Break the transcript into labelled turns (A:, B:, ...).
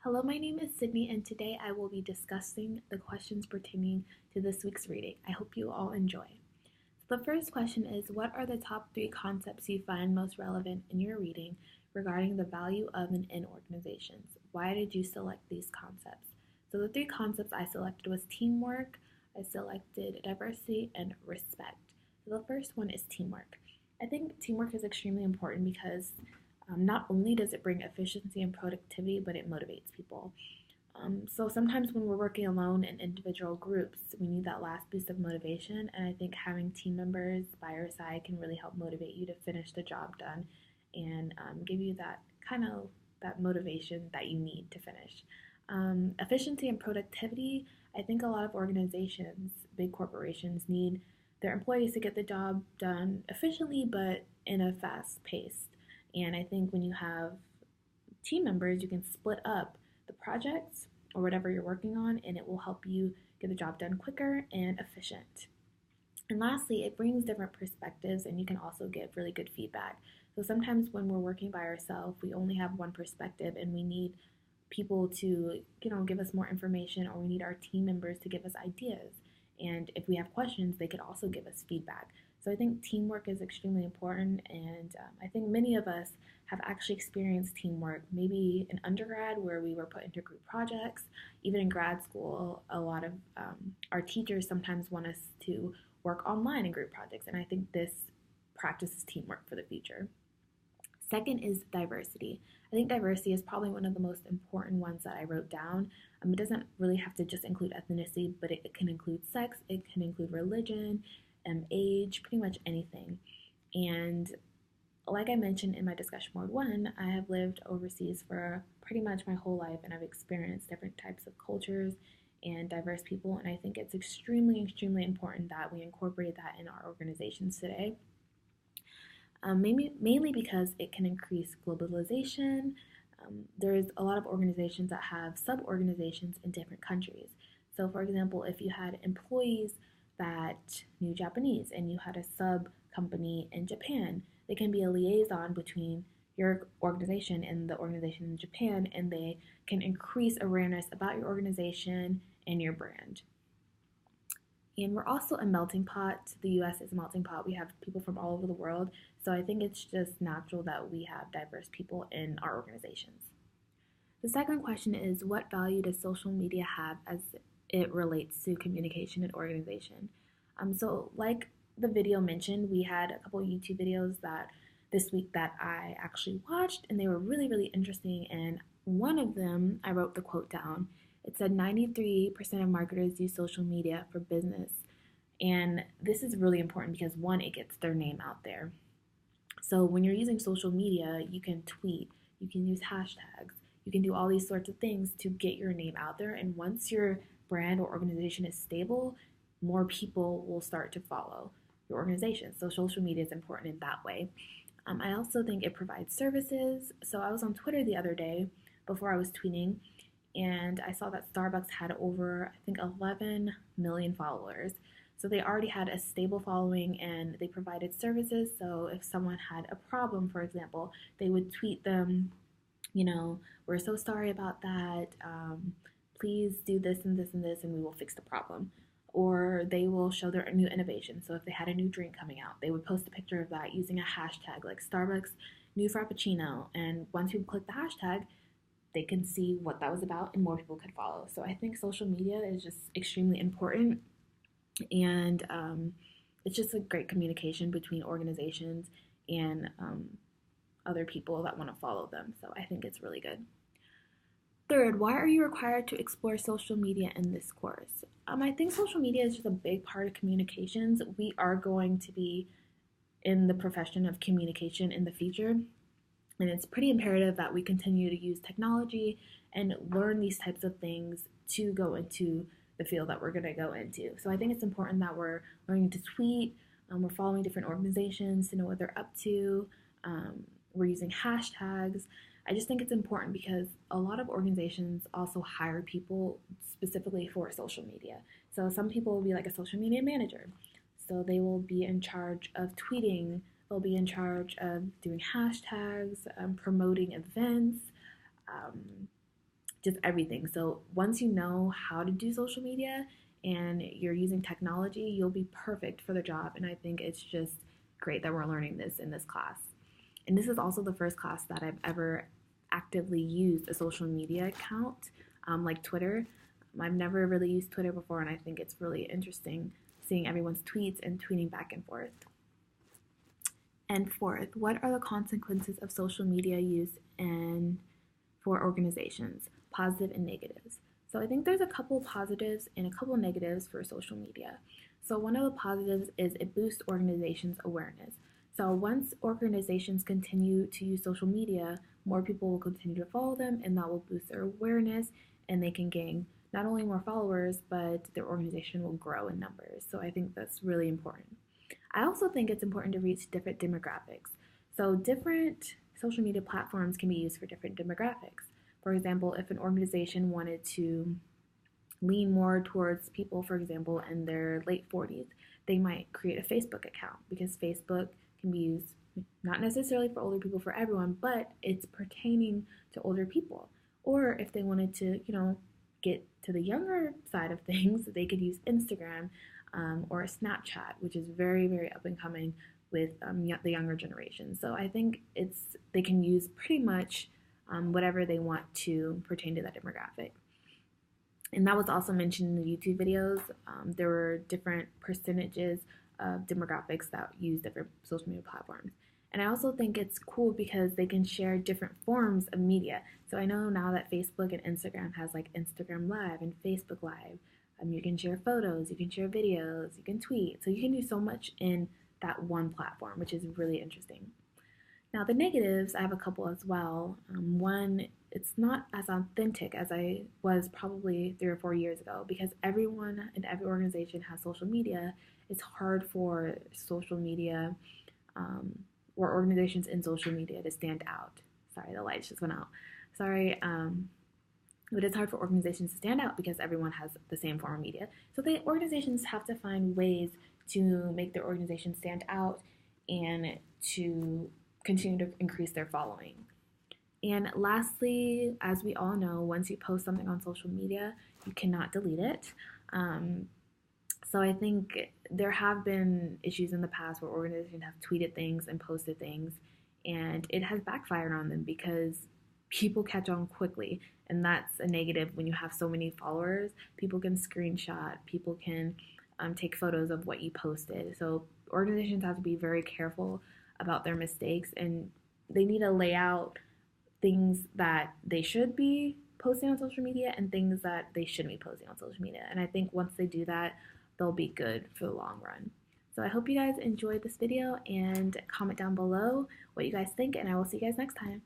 A: Hello, my name is Sydney, and today I will be discussing the questions pertaining to this week's reading. I hope you all enjoy. So the first question is, what are the top 3 concepts you find most relevant in your reading regarding the value of and in organizations? Why did you select these concepts? So the 3 concepts I selected was teamwork, I selected diversity, and respect. So the first one is teamwork. I think teamwork is extremely important because not only does it bring efficiency and productivity, but it motivates people. So sometimes when we're working alone in individual groups, we need that last boost of motivation. And I think having team members by your side can really help motivate you to finish the job done and give you that kind of that motivation that you need to finish. Efficiency and productivity. I think a lot of organizations, big corporations, need their employees to get the job done efficiently, but in a fast pace. And I think when you have team members, you can split up the projects or whatever you're working on, and it will help you get the job done quicker and efficient. And lastly, it brings different perspectives, and you can also get really good feedback. So sometimes when we're working by ourselves, we only have one perspective, and we need people to, give us more information, or we need our team members to give us ideas. And if we have questions, they could also give us feedback. So I think teamwork is extremely important, and I think many of us have actually experienced teamwork, maybe in undergrad where we were put into group projects. Even in grad school, a lot of our teachers sometimes want us to work online in group projects, and I think this practices teamwork for the future. Second is diversity. I think diversity is probably one of the most important ones that I wrote down. It doesn't really have to just include ethnicity, but it can include sex, it can include religion, age, pretty much anything. And like I mentioned in my discussion board 1, I have lived overseas for pretty much my whole life, and I've experienced different types of cultures and diverse people, and I think it's extremely important that we incorporate that in our organizations today. Mainly because it can increase globalization. There's a lot of organizations that have sub-organizations in different countries. So for example, if you had employees that knew Japanese and you had a sub company in Japan, they can be a liaison between your organization and the organization in Japan, and they can increase awareness about your organization and your brand. And we're also a melting pot. The US is a melting pot. We have people from all over the world. So I think it's just natural that we have diverse people in our organizations. The second question is, what value does social media have as it relates to communication and organization? So like the video mentioned, we had a couple of YouTube videos that this week that I actually watched, and they were really interesting. And one of them, I wrote the quote down. It said 93% of marketers use social media for business. And this is really important because, one, it gets their name out there. So when you're using social media, you can tweet, you can use hashtags, you can do all these sorts of things to get your name out there. And once your brand or organization is stable, more people will start to follow your organization. So social media is important in that way. I also think it provides services. So I was on Twitter the other day before I was tweeting, and I saw that Starbucks had over, I think, 11 million followers. So they already had a stable following, and they provided services. So if someone had a problem, for example, they would tweet them, we're so sorry about that. Please do this and this and this, and we will fix the problem. Or they will show their new innovation. So if they had a new drink coming out, they would post a picture of that using a hashtag like Starbucks new Frappuccino. And once people click the hashtag, they can see what that was about and more people could follow. So I think social media is just extremely important, and it's just a great communication between organizations and other people that want to follow them. So I think it's really good. Third, why are you required to explore social media in this course? I think social media is just a big part of communications. We are going to be in the profession of communication in the future, and it's pretty imperative that we continue to use technology and learn these types of things to go into the field that we're going to go into. So I think it's important that we're learning to tweet, we're following different organizations to know what they're up to, we're using hashtags. I just think it's important because a lot of organizations also hire people specifically for social media. So some people will be like a social media manager. So they will be in charge of tweeting, they'll be in charge of doing hashtags, promoting events, just everything. So once you know how to do social media and you're using technology, you'll be perfect for the job. And I think it's just great that we're learning this in this class. And this is also the first class that I've ever actively used a social media account, like Twitter. I've never really used Twitter before, and I think it's really interesting seeing everyone's tweets and tweeting back and forth. And fourth, what are the consequences of social media use and for organizations, positive and negatives? So I think there's a couple positives and a couple negatives for social media. So one of the positives is it boosts organizations' awareness. So once organizations continue to use social media, more people will continue to follow them, and that will boost their awareness, and they can gain not only more followers, but their organization will grow in numbers. So I think that's really important. I also think it's important to reach different demographics. So different social media platforms can be used for different demographics. For example, if an organization wanted to lean more towards people, for example, in their late 40s, they might create a Facebook account because Facebook can be used not necessarily for older people, for everyone, but it's pertaining to older people. Or if they wanted to, get to the younger side of things, they could use Instagram or Snapchat, which is very, very up and coming with the younger generation. So I think they can use pretty much whatever they want to pertain to that demographic. And that was also mentioned in the YouTube videos. There were different percentages of demographics that use different social media platforms. And I also think it's cool because they can share different forms of media. So I know now that Facebook and Instagram has like Instagram Live and Facebook Live. You can share photos, you can share videos, you can tweet. So you can do so much in that one platform, which is really interesting. Now, the negatives, I have a couple as well. One, it's not as authentic as I was probably 3 or 4 years ago because everyone and every organization has social media. It's hard for social media or organizations in social media to stand out. Sorry, the lights just went out. Sorry. But it's hard for organizations to stand out because everyone has the same form of media. So the organizations have to find ways to make their organization stand out and to continue to increase their following. And lastly, as we all know, once you post something on social media, you cannot delete it. So I think there have been issues in the past where organizations have tweeted things and posted things, and it has backfired on them because people catch on quickly, and that's a negative when you have so many followers. People can screenshot, people can take photos of what you posted. So organizations have to be very careful about their mistakes, and they need to lay out things that they should be posting on social media and things that they shouldn't be posting on social media. And I think once they do that, they'll be good for the long run. So I hope you guys enjoyed this video and comment down below what you guys think, and I will see you guys next time.